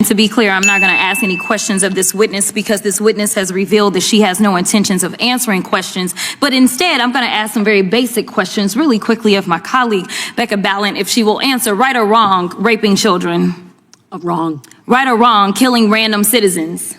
To be clear, I'm not going to ask any questions of this witness because this witness has revealed that she has no intentions of answering questions. But instead, I'm going to ask some very basic questions really quickly of my colleague, Becca Ballant, if she will answer right or wrong, raping children. Wrong. Right or wrong, killing random citizens.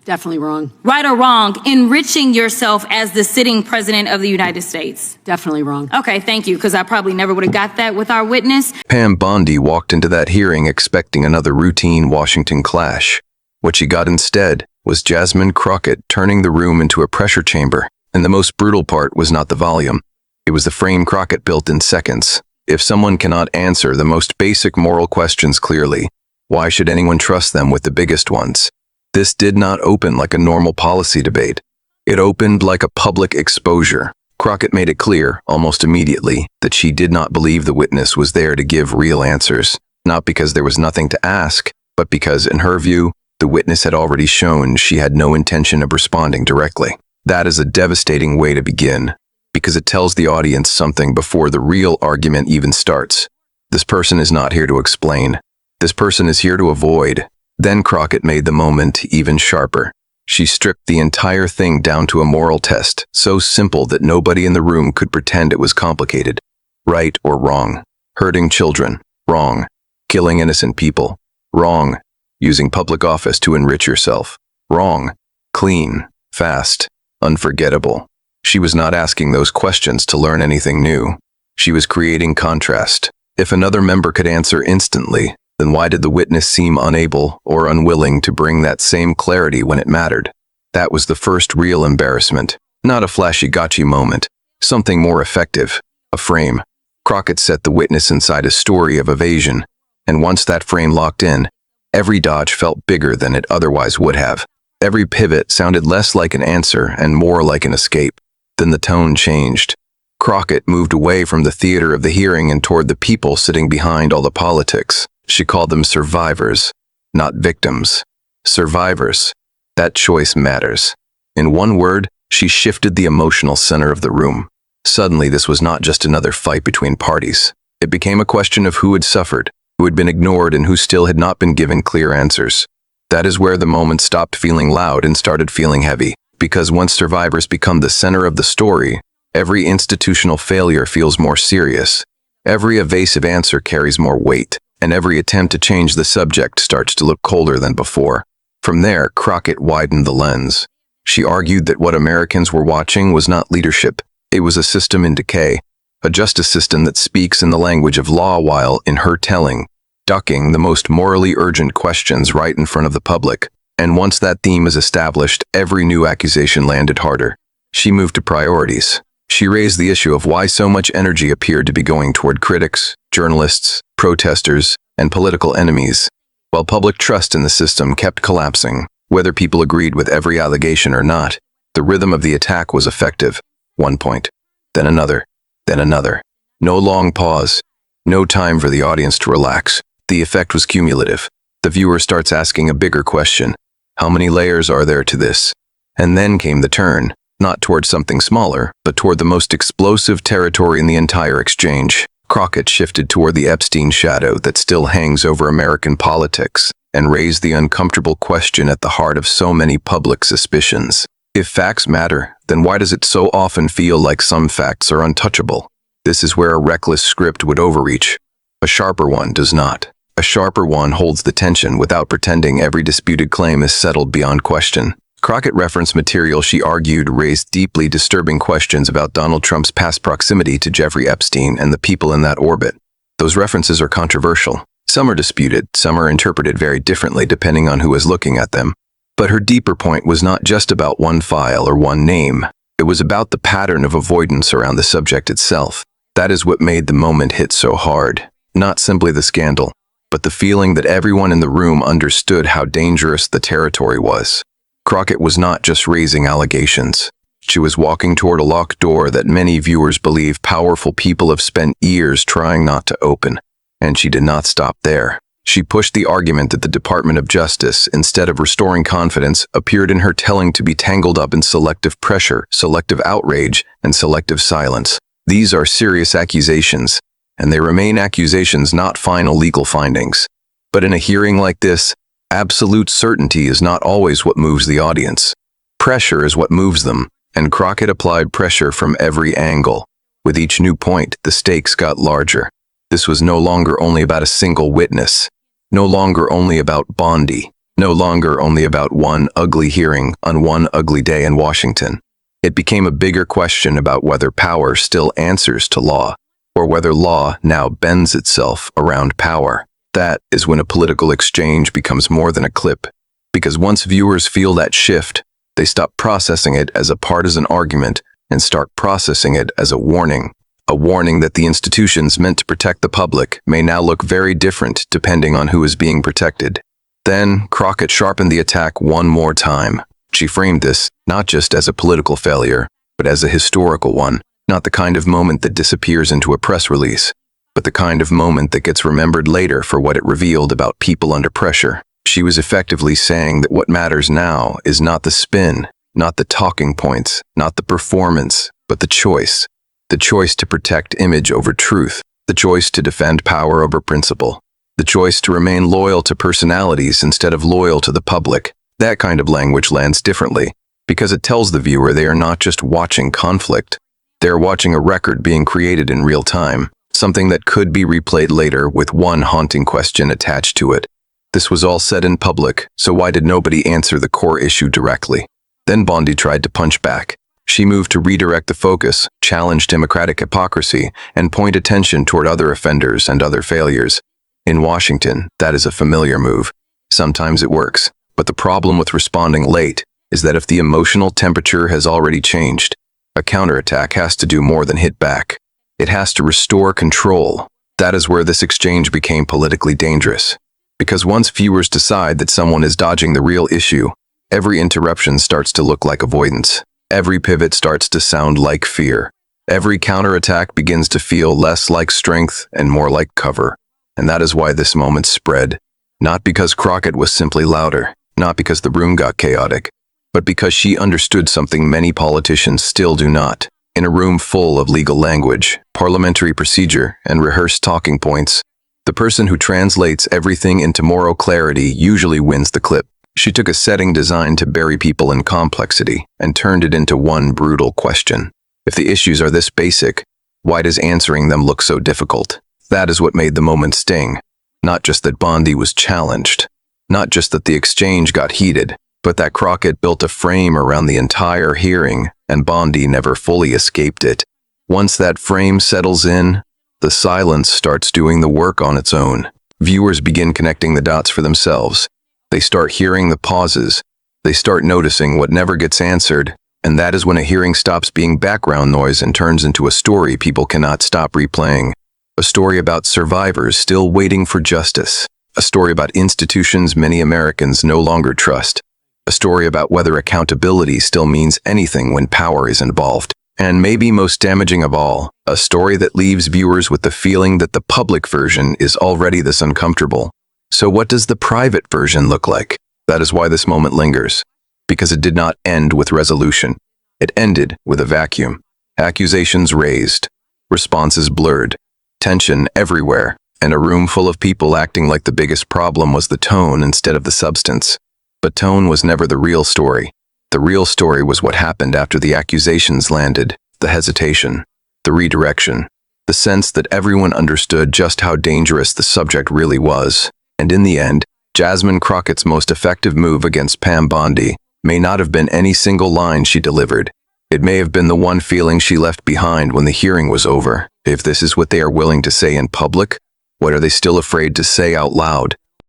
Definitely wrong. Right or wrong, enriching yourself as the sitting president of the United States. Definitely wrong. Okay, thank you, because I probably never would have got that with our witness. Pam Bondi walked into that hearing expecting another routine Washington clash. What she got instead was Jasmine Crockett turning the room into a pressure chamber. And the most brutal part was not the volume. It was the frame Crockett built in seconds. If someone cannot answer the most basic moral questions clearly, why should anyone trust them with the biggest ones? This did not open like a normal policy debate. It opened like a public exposure. Crockett made it clear, almost immediately, that she did not believe the witness was there to give real answers, not because there was nothing to ask, but because, in her view, the witness had already shown she had no intention of responding directly. That is a devastating way to begin, because it tells the audience something before the real argument even starts. This person is not here to explain. This person is here to avoid. Then Crockett made the moment even sharper. She stripped the entire thing down to a moral test, so simple that nobody in the room could pretend it was complicated. Right or wrong? Hurting children? Wrong. Killing innocent people? Wrong. Using public office to enrich yourself? Wrong. Clean, fast, unforgettable. She was not asking those questions to learn anything new. She was creating contrast. If another member could answer instantly, then why did the witness seem unable or unwilling to bring that same clarity when it mattered? That was the first real embarrassment, not a flashy gotcha moment, something more effective, a frame. Crockett set the witness inside a story of evasion, and once that frame locked in, every dodge felt bigger than it otherwise would have. Every pivot sounded less like an answer and more like an escape. Then the tone changed. Crockett moved away from the theater of the hearing and toward the people sitting behind all the politics. She called them survivors, not victims. Survivors. That choice matters. In one word, she shifted the emotional center of the room. Suddenly, this was not just another fight between parties. It became a question of who had suffered, who had been ignored, and who still had not been given clear answers. That is where the moment stopped feeling loud and started feeling heavy. Because once survivors become the center of the story, every institutional failure feels more serious. Every evasive answer carries more weight. And every attempt to change the subject starts to look colder than before. From there, Crockett widened the lens. She argued that what Americans were watching was not leadership. It was a system in decay, a justice system that speaks in the language of law while, in her telling, ducking the most morally urgent questions right in front of the public. And once that theme is established, every new accusation landed harder. She moved to priorities. She raised the issue of why so much energy appeared to be going toward critics, journalists, protesters, and political enemies, while public trust in the system kept collapsing. Whether people agreed with every allegation or not, the rhythm of the attack was effective. One point, then another, then another. No long pause, no time for the audience to relax. The effect was cumulative. The viewer starts asking a bigger question. How many layers are there to this? And then came the turn. Not toward something smaller, but toward the most explosive territory in the entire exchange. Crockett shifted toward the Epstein shadow that still hangs over American politics and raised the uncomfortable question at the heart of so many public suspicions. If facts matter, then why does it so often feel like some facts are untouchable? This is where a reckless script would overreach. A sharper one does not. A sharper one holds the tension without pretending every disputed claim is settled beyond question. Crockett referenced material she argued raised deeply disturbing questions about Donald Trump's past proximity to Jeffrey Epstein and the people in that orbit. Those references are controversial. Some are disputed, some are interpreted very differently depending on who is looking at them. But her deeper point was not just about one file or one name. It was about the pattern of avoidance around the subject itself. That is what made the moment hit so hard. Not simply the scandal, but the feeling that everyone in the room understood how dangerous the territory was. Crockett was not just raising allegations. She was walking toward a locked door that many viewers believe powerful people have spent years trying not to open. And she did not stop there. She pushed the argument that the Department of Justice, instead of restoring confidence, appeared in her telling to be tangled up in selective pressure, selective outrage, and selective silence. These are serious accusations, and they remain accusations, not final legal findings. But in a hearing like this, Absolute certainty is not always what moves the audience. Pressure is what moves them, and Crockett applied pressure from every angle. With each new point, the stakes got larger. This was no longer only about a single witness, no longer only about Bondi, no longer only about one ugly hearing on one ugly day in Washington. It became a bigger question about whether power still answers to law, or whether law now bends itself around power. That is when a political exchange becomes more than a clip, because once viewers feel that shift, they stop processing it as a partisan argument and start processing it as a warning that the institutions meant to protect the public may now look very different depending on who is being protected. Then, Crockett sharpened the attack one more time. She framed this not just as a political failure, but as a historical one, not the kind of moment that disappears into a press release, but the kind of moment that gets remembered later for what it revealed about people under pressure. She was effectively saying that what matters now is not the spin, not the talking points, not the performance, but the choice. The choice to protect image over truth, the choice to defend power over principle, the choice to remain loyal to personalities instead of loyal to the public. That kind of language lands differently, because it tells the viewer they are not just watching conflict, they are watching a record being created in real time, something that could be replayed later with one haunting question attached to it. This was all said in public, so why did nobody answer the core issue directly? Then Bondi tried to punch back. She moved to redirect the focus, challenge democratic hypocrisy, and point attention toward other offenders and other failures. In Washington, that is a familiar move. Sometimes it works, but the problem with responding late is that if the emotional temperature has already changed, a counterattack has to do more than hit back. It has to restore control. That is where this exchange became politically dangerous. Because once viewers decide that someone is dodging the real issue, every interruption starts to look like avoidance. Every pivot starts to sound like fear. Every counterattack begins to feel less like strength and more like cover. And that is why this moment spread. Not because Crockett was simply louder, not because the room got chaotic, but because she understood something many politicians still do not. In a room full of legal language, parliamentary procedure, and rehearsed talking points, the person who translates everything into moral clarity usually wins the clip. She took a setting designed to bury people in complexity and turned it into one brutal question. If the issues are this basic, why does answering them look so difficult? That is what made the moment sting. Not just that Bondi was challenged, not just that the exchange got heated, but that Crockett built a frame around the entire hearing and Bondi never fully escaped it. Once that frame settles in, the silence starts doing the work on its own. Viewers begin connecting the dots for themselves. They start hearing the pauses. They start noticing what never gets answered, and that is when a hearing stops being background noise and turns into a story people cannot stop replaying. A story about survivors still waiting for justice. A story about institutions many Americans no longer trust. A story about whether accountability still means anything when power is involved. And maybe most damaging of all, a story that leaves viewers with the feeling that the public version is already this uncomfortable. So what does the private version look like? That is why this moment lingers. Because it did not end with resolution. It ended with a vacuum. Accusations raised. Responses blurred. Tension everywhere. And a room full of people acting like the biggest problem was the tone instead of the substance. But tone was never the real story. The real story was what happened after the accusations landed. The hesitation. The redirection. The sense that everyone understood just how dangerous the subject really was. And in the end, Jasmine Crockett's most effective move against Pam Bondi may not have been any single line she delivered. It may have been the one feeling she left behind when the hearing was over. If this is what they are willing to say in public, what are they still afraid to say out loud?